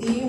3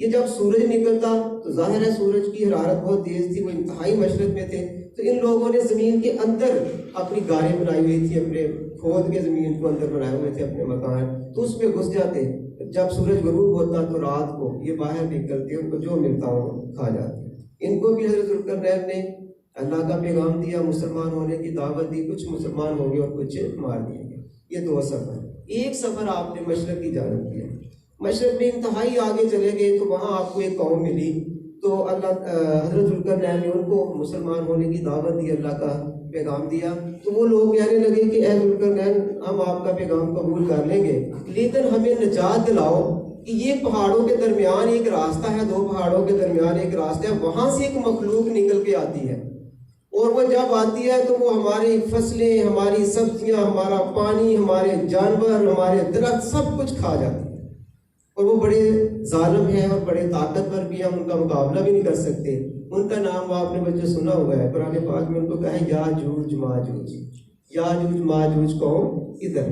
یہ جب سورج نکلتا تو ظاہر ہے سورج کی حرارت بہت تیز تھی، وہ انتہائی مشرق میں تھے، تو ان لوگوں نے زمین کے اندر اپنی غاریں بنائی ہوئی تھی، اپنے کھود کے زمین کو اندر بنائے ہوئے تھے اپنے مکان، تو اس میں گھس جاتے۔ جب سورج غروب ہوتا تو رات کو یہ باہر نکلتے، ان کو جو ملتا وہ کھا جاتے۔ ان کو بھی حضرت ذوالقرنین نے اللہ کا پیغام دیا، مسلمان ہونے کی دعوت دی، کچھ مسلمان ہو گئے اور کچھ مار دیے گئے۔ یہ دو سفر، ایک سفر آپ نے مشرق کی جانب کیا، مشرق میں انتہائی آگے چلے گئے تو وہاں آپ کو ایک قوم ملی، تو اللہ حضرت ذوالقرنین نے ان کو مسلمان ہونے کی دعوت دی، اللہ کا پیغام دیا، تو وہ لوگ کہنے لگے کہ اے ذوالقرنین ہم آپ کا پیغام قبول کر لیں گے، لیکن ہمیں نجات دلاؤ کہ یہ پہاڑوں کے درمیان ایک راستہ ہے، دو پہاڑوں کے درمیان ایک راستہ ہے، وہاں سے ایک مخلوق نکل کے آتی ہے، اور وہ جب آتی ہے تو وہ ہماری فصلیں، ہماری سبزیاں، ہمارا پانی، ہمارے جانور، ہمارے درخت سب کچھ کھا جاتی ہے، اور وہ بڑے ظالم ہیں اور بڑے طاقتور بھی ہیں، ہم ان کا مقابلہ بھی نہیں کر سکتے۔ ان کا نام آپ نے بچے سنا ہوا ہے، قرآن پاک میں ان کو کہا ہے یاجوج ماجوج، یاجوج ماجوج قوم ادھر۔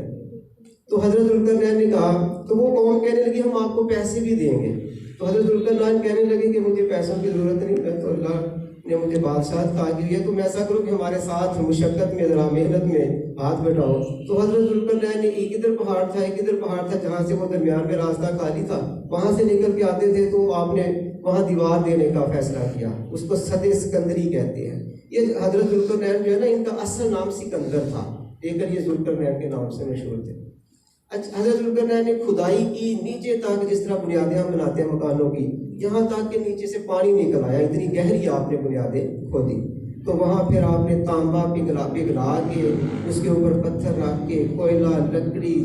تو حضرت ذوالقرنین نے کہا، تو وہ قوم کہنے لگی ہم آپ کو پیسے بھی دیں گے، تو حضرت ذوالقرنین کہنے لگے کہ مجھے پیسوں کی ضرورت نہیں ہے، تو اللہ نے مجھے بادشاہت کہا کہ تم ایسا کرو کہ ہمارے ساتھ مشقت میں ذرا محنت میں ہاتھ بٹاؤ۔ تو حضرت ذوالقرنین نے ایک ادھر پہاڑ تھا، ایک ادھر پہاڑ تھا، جہاں سے وہ درمیان میں راستہ خالی تھا، وہاں سے نکل کے آتے تھے، تو آپ نے وہاں دیوار دینے کا فیصلہ کیا، اس کو سد سکندری کہتے ہیں۔ یہ حضرت ذوالقرنین جو ہے نا، ان کا اصل نام سکندر تھا، لیکن یہ ذوالقرنین کے نام سے مشہور تھے۔ حضرت ذوالقرنین نے کھدائی کی نیچے تک، جس طرح بنیادیں ہم بناتے ہیں مکانوں کی، یہاں تک کہ نیچے سے پانی نکل آیا، اتنی گہری آپ نے بنیادیں کھودی، تو وہاں پھر آپ نے تانبا پگھلا کے اس کے اوپر پتھر رکھ کے کوئلہ، لکڑی،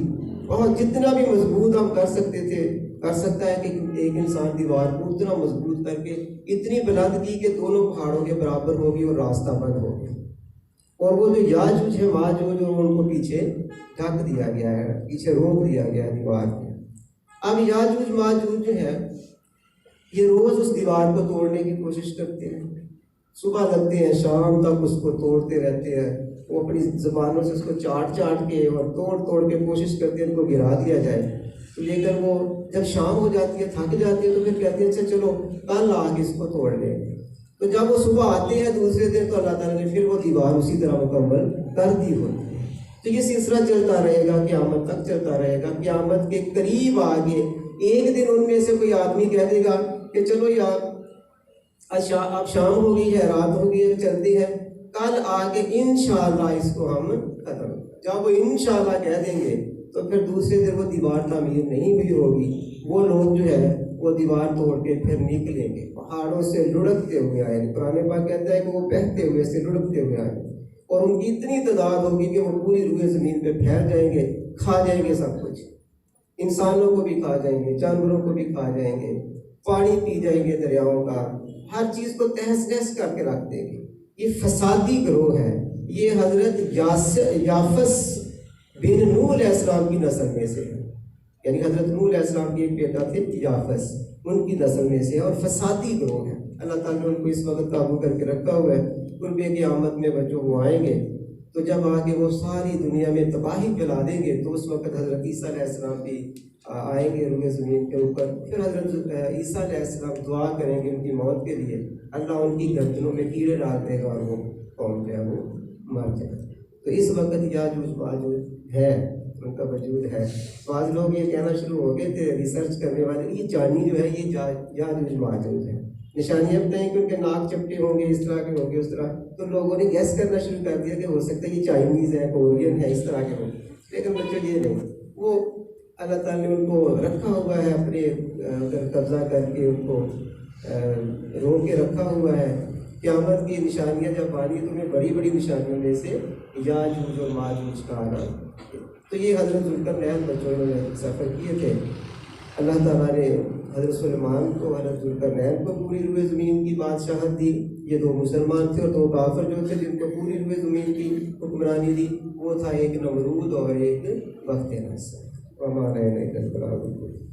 اور جتنا بھی مضبوط ہم کر سکتے تھے، کر سکتا ہے کہ ایک انسان دیوار کو اتنا مضبوط کر کے اتنی بلند کی کہ دونوں پہاڑوں کے برابر ہوگی اور راستہ بند ہو گیا، اور وہ جو یاجوج ہے ماجوج، اور ان کو پیچھے ڈھک دیا گیا ہے، پیچھے روک دیا گیا ہے دیوار میں۔ اب یاجوج ماجوج جو ہے یہ روز اس دیوار کو توڑنے کی کوشش کرتے ہیں، صبح لگتے ہیں شام تک اس کو توڑتے رہتے ہیں، وہ اپنی زبانوں سے اس کو چاٹ کے اور توڑ کے کوشش کرتے ہیں ان کو گرا دیا جائے، لیکن وہ جب شام ہو جاتی ہے، تھک جاتے ہیں، تو پھر کہتے ہیں اچھا چلو کل آ کے اس کو توڑ لیں گے۔ تو جب وہ صبح آتے ہیں دوسرے دن، تو اللہ تعالیٰ نے پھر وہ دیوار اسی طرح مکمل کر دی ہوتی ہے۔ تو یہ سلسلہ چلتا رہے گا، قیامت تک چلتا رہے گا۔ قیامت کے قریب آگے ایک دن ان میں سے کوئی آدمی کہہ دے گا کہ چلو یار اب شام ہو گئی ہے، رات ہو گئی ہے، چلتے ہیں، کل آگے انشاءاللہ اس کو ہم ختم۔ جب وہ انشاءاللہ کہہ دیں گے تو پھر دوسرے دن وہ دیوار تعمیر نہیں ہوئی ہوگی، وہ لوگ جو ہے وہ دیوار توڑ کے پھر نکلیں گے، پہاڑوں سے لڑکتے ہوئے آئیں گے۔ قرآن پاک کہتا ہے کہ وہ بہتے ہوئے سے لڑکتے ہوئے آئیں گے، اور ان کی اتنی تعداد ہوگی کہ وہ پوری روئے زمین پہ پھیل جائیں گے، کھا جائیں گے سب کچھ، انسانوں کو بھی کھا جائیں گے، جانوروں کو بھی کھا جائیں گے، پانی پی جائیں گے دریاؤں کا، ہر چیز کو تہس نہس کر کے رکھ دیں گے۔ یہ فسادی گروہ ہے، یہ حضرت یافس بن نوح علیہ السلام کی نسل میں سے ہے، یعنی حضرت نوح علیہ السلام کے ایک بیٹا تھے یافس، ان کی نسل میں سے، اور فسادی گروہ ہے۔ اللہ تعالیٰ نے ان کو اس وقت قابو کر کے رکھا ہوا ہے۔ ان پہ قیامت میں بچوں وہ آئیں گے، تو جب آگے وہ ساری دنیا میں تباہی پھیلا دیں گے، تو اس وقت حضرت عیسیٰ علیہ السلام بھی آئیں گے روئے زمین کے اوپر۔ پھر حضرت عیسیٰ علیہ السلام دعا کریں گے ان کی موت کے لیے، اللہ ان کی گردنوں میں کیڑے ڈال دے گا اور وہ قوم جو ہے وہ مر جائے۔ تو اس وقت یاجوج ماجوج ہے، ان کا وجود ہے۔ بعض لوگ یہ کہنا شروع ہو گئے تھے، ریسرچ کرنے والے، یہ چاندنی جو ہے یہ یاجوج ماجوج ہے، نشانیاں بتائیں کہ ان کے ناک چپٹے ہوں گے، اس طرح کے ہوں گے، اس طرح، تو لوگوں نے گیس کرنا شروع کر دیا کہ ہو سکتا ہے یہ چائنیز ہے، کورین ہے، اس طرح کے ہوں، لیکن بچوں یہ نہیں، وہ اللہ تعالیٰ نے ان کو رکھا ہوا ہے اپنے قبضہ کر کے، ان کو روک کے رکھا ہوا ہے۔ قیامت کی نشانیاں جب آنی تو انہیں بڑی بڑی نشانیوں میں سے یاجوج اور ماجوج کا آنا۔ تو یہ حضرت ذوالقرنین بچوں نے سفر کیے تھے۔ اللہ تعالیٰ نے حضرت سلیمان کو، حضرت ذوالقرنین کو پوری روئے زمین کی بادشاہت دی۔ یہ دو مسلمان تھے، اور دو کافر جو تھے جن کو پوری روئے زمین کی حکمرانی دی، وہ تھا ایک نمرود اور ایک بخت نصر۔ وما علینا الا البلاغ المبین۔